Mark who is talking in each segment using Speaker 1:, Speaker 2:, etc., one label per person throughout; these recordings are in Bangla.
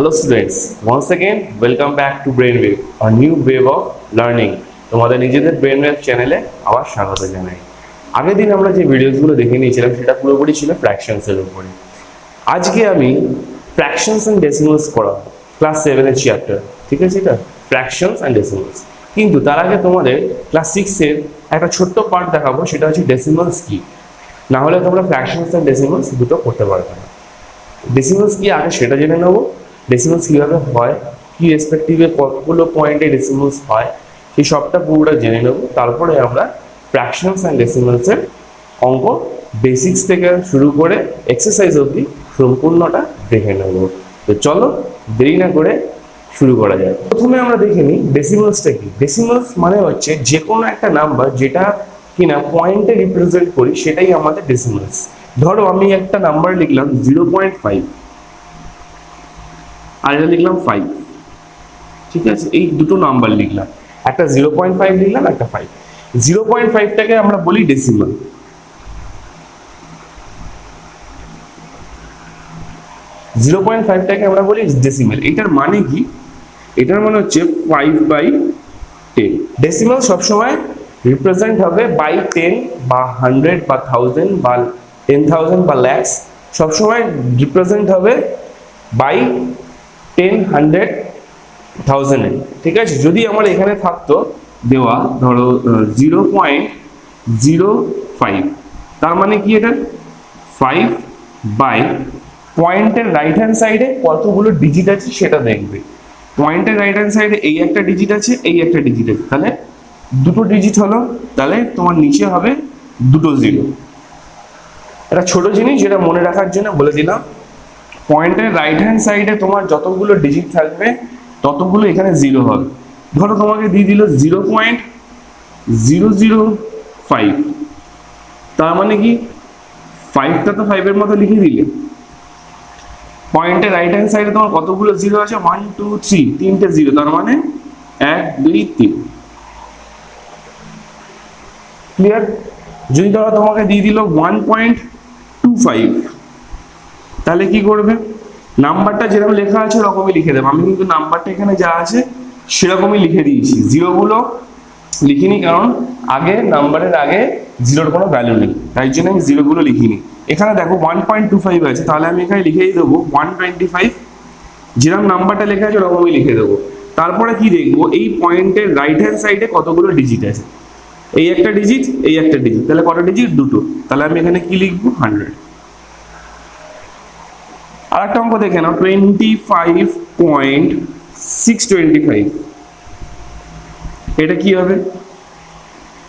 Speaker 1: Hello students, once again welcome back to Brainwave, a new wave of learning. তোমাদের নিজেদের Brainwave চ্যানেলে আবার স্বাগত জানাই। আগের দিন আমরা যে ভিডিওসগুলো দেখে নিয়েছিলাম সেটা পুরোপুরি ছিল ফ্র্যাকশনস এর উপরে। আজকে আমি ফ্র্যাকশনস এন্ড ডেসিমালস পড়াবো, ক্লাস 7 এর চ্যাপ্টার। ঠিক আছে, এটা ফ্র্যাকশনস এন্ড ডেসিমালস। কিন্তু তার আগে তোমাদের ক্লাস 6 এর একটা ছোট্ট পার্ট দেখাবো, সেটা হচ্ছে ডেসিমালস কি। না হলে তোমরা ফ্র্যাকশনস এন্ড ডেসিমালস দুটো করতে পারবে না। ডেসিমালস কি আগে সেটা জেনে নেবো, ডেসিমালস কীভাবে হয়, কি রেসপেক্টিভে কতগুলো পয়েন্টে ডেসিমালস হয়, সেই সবটা পুরোটা জেনে নেব। তারপরে আমরা ফ্র্যাকশনস অ্যান্ড ডেসিমালসের অঙ্ক বেসিক্স থেকে শুরু করে এক্সারসাইজ অবধি সম্পূর্ণটা দেখে নেব। তো চলো দেরি না করে শুরু করা যায়। প্রথমে আমরা দেখে নিই ডেসিমালসটা কি। ডেসিমালস মানে হচ্ছে যে কোনো একটা নাম্বার যেটা কিনা পয়েন্টে রিপ্রেজেন্ট করি, সেটাই আমাদের ডেসিমালস। ধরো আমি একটা নাম্বার লিখলাম 0.5 আর এটা লিখলাম 5। ঠিক আছে, এই দুটো নাম্বার লিখলাম, একটা 0.5 লিখলাম, একটা 5। 0.5টাকে আমরা বলি ডেসিমাল। আমরা বলি ডেসিমাল। এটার মানে কি? এটার মানে হচ্ছে 5/10। ডেসিমাল সবসময় রিপ্রেজেন্ট হবে বাই 10 বা 100 বা 1000 বা 10,000 বা lakhs, সবসময় রিপ্রেজেন্ট হবে বাই 10, 100, 1000। ঠিক আছে, যদি আমার এখানে থাকতো দেওয়া ধরো 0.05, তার মানে কি এটা 5 বাই পয়েন্টের রাইট হ্যান্ড সাইডে কতগুলো ডিজিট আছে সেটা দেখবে। পয়েন্টের রাইট হ্যান্ড সাইডে এই একটা ডিজিট আছে, এই একটা ডিজিট আছে, তাহলে দুটো ডিজিট হলো, তাহলে তোমার নিচে হবে দুটো জিরো। এটা ছোট জিনিস যেটা মনে রাখার জন্য বলে দিলাম। পয়েন্টের রাইট হ্যান্ড সাইডে তোমার যতগুলো ডিজিট থাকবে ততগুলো এখানে জিরো হবে। ধরো তোমাকে দিয়ে দিল 0.005, তার মানে কি 5টা তো 5-এর মতো লিখে দিলে। পয়েন্টের রাইট হ্যান্ড সাইডে তোমার কতগুলো জিরো আছে? 1 2 3, তিনটে জিরো, তার মানে 1 2 3। ক্লিয়ার? যদি ধরো তোমাকে দিয়ে দিল 1.25, তাহলে কি করবে? নাম্বারটা যেরকম লেখা আছে ওরকমই লিখে দেবে। আমি কিন্তু নাম্বারটা এখানে যা আছে সেরকমই লিখে দিয়েছি, জিরোগুলো লিখিনি, কারণ আগে নাম্বারের আগে জিরোর কোনো ভ্যালু নেই, তাই জন্য আমি জিরোগুলো লিখিনি। এখানে দেখো 1.25 আছে, তাহলে আমি এখানে লিখেই দেবো 125। যেরকম নাম্বারটা লেখা আছে ওরকমই লিখে দেবো। তারপরে কি দেখবো, এই পয়েন্টের রাইট হ্যান্ড সাইডে কতগুলো ডিজিট আছে। এই একটা ডিজিট, এই একটা ডিজিট, তাহলে কত ডিজিট? দুটো। তাহলে আমি এখানে কি লিখবো? 100। আর একটা অঙ্ক দেখে নাও, 25.625। এটা কি হবে?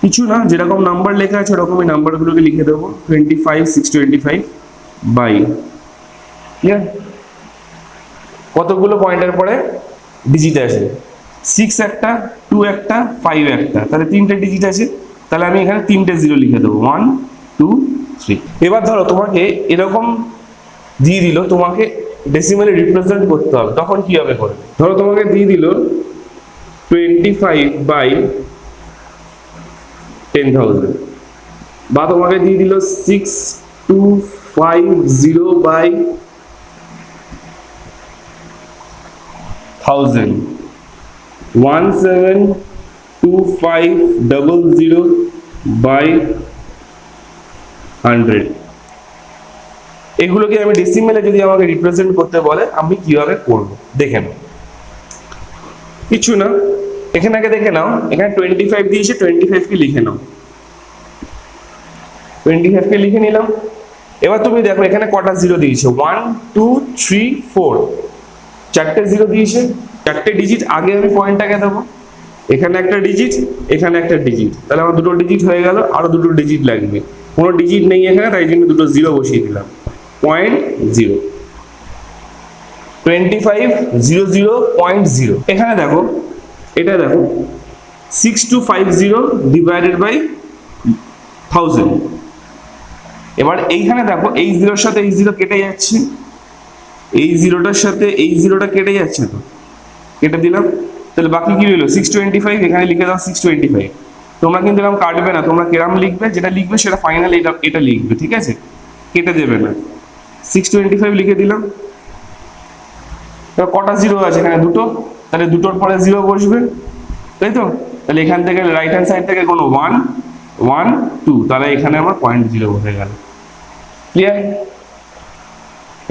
Speaker 1: কিছু না, যেরকম নাম্বার লেখা আছে ওরকমই নাম্বারগুলোকে লিখে দেবো। 25,625 বাই, কতগুলো পয়েন্টের পরে ডিজিট আছে? 6 একটা, 2 একটা, 5 একটা, তাহলে তিনটে ডিজিট আছে, তাহলে আমি এখানে তিনটে জিরো লিখে দেবো, 1 2 3। এবার ধরো তোমাকে এরকম দিয়ে দিল, তোমাকে ডেসিমালে রিপ্রেজেন্ট করতে হবে, তখন কি হবে করবে? ধরো তোমাকে দিয়ে দিল 25/10,000, বা তোমাকে দিয়ে দিল 6250/1000, 172500/100। এগুলোকে আমি ডেসিমেলে যদি আমাকে রিপ্রেজেন্ট করতে বলে আমি কিভাবে করব দেখে নাও। কিছু না, এখানে আগে দেখে নাও, এখানে 25 দিয়েছে, 25কে লিখে নাও। 25কে লিখে নিলাম। এবার তুমি দেখো এখানে কটা জিরো দিয়েছে? 1 2 3 4, চারটে জিরো দিয়েছে, চারটে ডিজিট। আগে আমি পয়েন্টটাকে দেবো, এখানে একটা ডিজিট, এখানে একটা ডিজিট, তাহলে আমার দুটো ডিজিট হয়ে গেল, আরো দুটো ডিজিট লাগবে। কোনো ডিজিট নেই এখানে, তাই জন্য দুটো জিরো বসিয়ে দিলাম। 0.0, 2500.0। এখানে দেখো, এটা দেখো 6250 ডিভাইডেড বাই 1000। এবার এইখানে দেখো এই জিরোর সাথে এই জিরো কেটে যাচ্ছে, এই জিরোটার সাথে এই জিরোটা কেটে যাচ্ছে, তো কেটে দিলাম। তাহলে বাকি কি রইলো? 625। এখানে লিখে দাও 625। তোমরা কিন্তু এরকম কাটবে না, তোমরা কেরাম লিখবে, যেটা লিখবে সেটা ফাইনাল এটা লিখবে, ঠিক আছে? কেটে দেবে না। 625 লিখে দিলাম। এবার কটা জিরো আছে এখানে? দুটো, তাহলে দুটোর পরে জিরো বসবে, তাই তো? তাহলে এখান থেকে রাইট হ্যান্ড সাইড থেকে কোনো 1 1 2, তাহলে এখানে আমার 0.0 বসে গেল। ক্লিয়ার?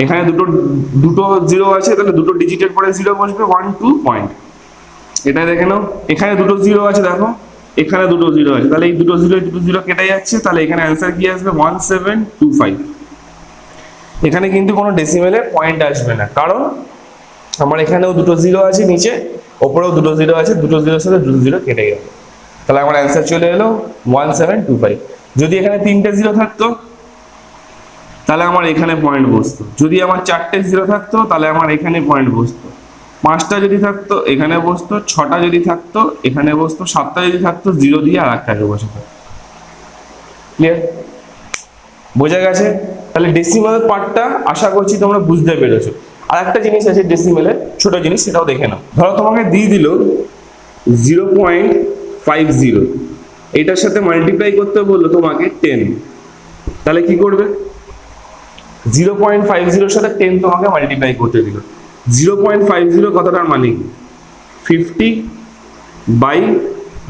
Speaker 1: এখানে দুটো জিরো আছে, তাহলে দুটো ডিজিটের পরে জিরো বসবে, 1 2 পয়েন্ট। এটা দেখে নাও, এখানে দুটো জিরো আছে, দেখো এখানে দুটো জিরো আছে, তাহলে এই দুটো জিরো কেটে যাচ্ছে, তাহলে এখানে অ্যান্সার কি আসবে? 1725। এখানে কিন্তু কোনো ডেসিমেলের পয়েন্ট আসবে না, কারণ আমার এখানেও দুটো জিরো আছে, নিচে ওপরেও দুটো জিরো আছে, দুটো জিরোর সাথে দুটো জিরো কেটে গেল, তাহলে আমার অ্যান্সার চলে এলো 1725। যদি এখানে তিনটে জিরো থাকতো তাহলে আমার এখানে পয়েন্ট বসতো, যদি আমার চারটে জিরো থাকতো তাহলে আমার এখানে পয়েন্ট বসতো, পাঁচটা যদি থাকতো এখানে বসতো, ছটা যদি থাকতো এখানে বসতো, সাতটা যদি থাকতো জিরো দিয়ে আর একটাকে বসে। ক্লিয়ার? বোঝা গেছে? তাহলে ডেসিমাল পার্টটা আশা করছি তোমরা বুঝতে পেরেছো। আর একটা জিনিস আছে ডেসিমেলের, ছোট জিনিস, সেটাও দেখে নাও। ধরো তোমাকে দিয়ে দিল 0.50, এটার সাথে মাল্টিপ্লাই করতে বললো তোমাকে 10, তাহলে কি করবে? 0.50 সাথে 10 তোমাকে মাল্টিপ্লাই করতে দিল। 0.50 কথাটার মানে কি? 50 বাই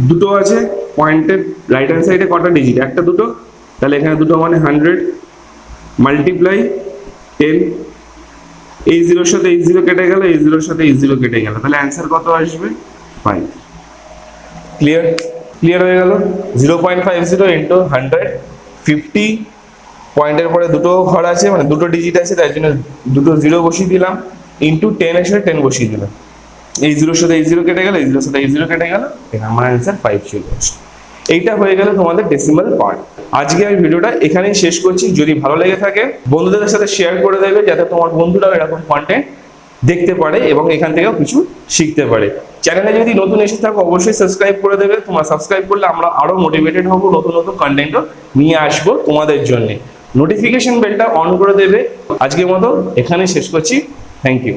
Speaker 1: দুটো আছে পয়েন্টের রাইট হ্যান্ড সাইডে কটা ডিজিট? একটা দুটো, তাহলে এখানে দুটো মানে 100 মাল্টিপ্লাই 10, এই জিরোর সাথে এই জিরো কেটে গেল, এই জিরোর সাথে এই জিরো কেটে গেল, তাহলে অ্যান্সার কত আসবে? 5। ক্লিয়ার? ক্লিয়ার হয়ে গেল? 0.50 ইন্টু 100, 50 পয়েন্টের পরে দুটো ঘর আছে, মানে দুটো ডিজিট আছে, তাই জন্য দুটো জিরো বসিয়ে দিলাম, ইন্টু 10 এর সাথে 10 বসিয়ে দিলাম, এই জিরোর সাথে এই জিরো কেটে গেল, এই জিরোর সাথে এই জিরো কেটে গেল, আমার অ্যান্সার 5 চলে আসে। এইটা হয়ে গেল তোমাদের ডেসিমাল পার্ট। আজকে আমি ভিডিওটা এখানেই শেষ করছি। যদি ভালো লেগে থাকে বন্ধুদের সাথে শেয়ার করে দেবে, যাতে তোমার বন্ধুরাও এরকম কন্টেন্ট দেখতে পারে এবং এখান থেকেও কিছু শিখতে পারে। চ্যানেলে যদি নতুন এসে থাকো অবশ্যই সাবস্ক্রাইব করে দেবে। তোমরা সাবস্ক্রাইব করলে আমরা আরো মোটিভেটেড হব, নতুন নতুন কন্টেন্টও নিয়ে আসবো তোমাদের জন্য। নোটিফিকেশন বেলটা অন করে দেবে। আজকের মতো এখানেই শেষ করছি। Thank you.